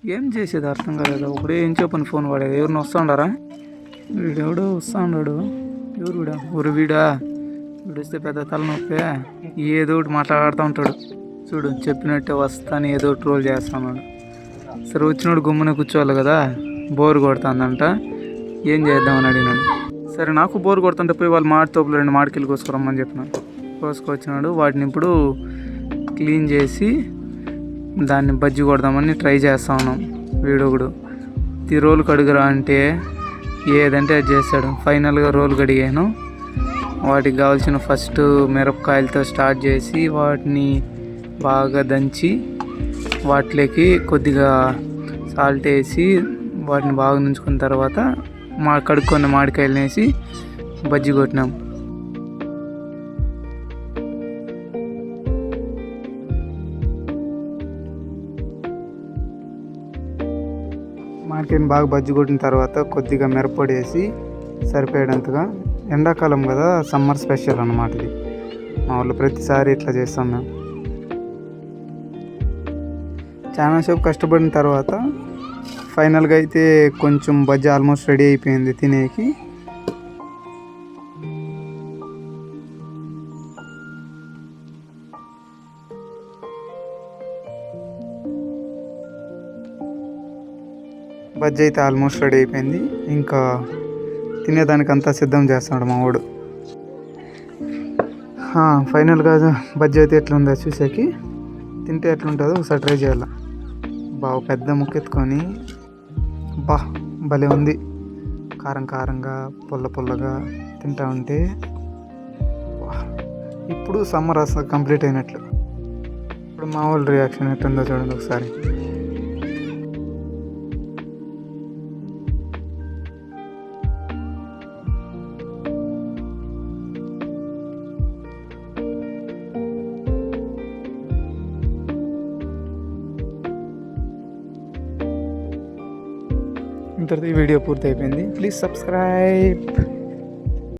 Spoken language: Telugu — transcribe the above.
ఏం చేసేది అర్థం కాలేదు. ఒకడే ఏం చెప్పని ఫోన్ వాడేది. ఎవరిని వస్తాడారా? వీడెవడో వస్తా ఉన్నాడు. ఎవరు వీడా? ఊరు వీడా? వీడిస్తే పెద్ద తలనొప్పి. ఏదో ఒకటి మాట్లాడుతూ ఉంటాడు. చూడు చెప్పినట్టే వస్తాను ఏదో ట్రోల్ చేస్తున్నాడు. సరే వచ్చినోడు గుమ్మనే కూర్చోవాలి కదా. బోర్ కొడుతుందంట. ఏం చేద్దామని అడిగినాడు. సరే నాకు బోర్ కొడుతుంటే పోయి వాళ్ళు మాడి తోపులు 2 మాడికాయలు కోసుకురమ్మని చెప్పినాడు. కోసుకొచ్చినాడు. వాటిని ఇప్పుడు క్లీన్ చేసి దాన్ని బజ్జి కొడదామని ట్రై చేస్తా ఉన్నాం. వీడొకడు రోలు కడుగురా అంటే ఏదంటే అది చేస్తాడు. ఫైనల్గా రోలు కడిగాను. వాటికి కావాల్సిన ఫస్ట్ మిరపకాయలతో స్టార్ట్ చేసి వాటిని బాగా దంచి వాటిలోకి కొద్దిగా సాల్ట్ వేసి వాటిని బాగా నుంచుకున్న తర్వాత కడుక్కున్న మామిడికాయలు వేసి బజ్జి కొట్టినాం. మామిడికాయని బాగా బజ్జి కొట్టిన తర్వాత కొద్దిగా మిరప్పొడి వేసి సరిపోయేంతగా. ఎండాకాలం కదా, సమ్మర్ స్పెషల్ అన్నమాట ఇది. మా ఊళ్ళో ప్రతిసారి ఇట్లా చేస్తాం మేము. చాలా సేపు కష్టపడిన తర్వాత ఫైనల్గా అయితే కొంచెం బజ్జి ఆల్మోస్ట్ రెడీ అయిపోయింది తినేకి. బజ్జి అయితే ఆల్మోస్ట్ రెడీ అయిపోయింది. ఇంకా తినేదానికి అంతా సిద్ధం చేస్తున్నాడు మా వాడు. ఫైనల్గా బజ్జి అయితే ఎట్లుందో చూసేకి, తింటే ఎట్లుంటుందో ఒకసారి ట్రై చేయాలి. బాగా పెద్ద ముక్కెత్తుకొని భలే ఉంది. కారం కారంగా పుల్ల పుల్లగా తింటా ఉంటే ఇప్పుడు సమ్మర్ అసలు కంప్లీట్ అయినట్లు. ఇప్పుడు మా వాళ్ళ రియాక్షన్ ఎట్లుందో చూడండి ఒకసారి. ఇంతటితో ఈ వీడియో పూర్తి అయిపోయింది. Please subscribe.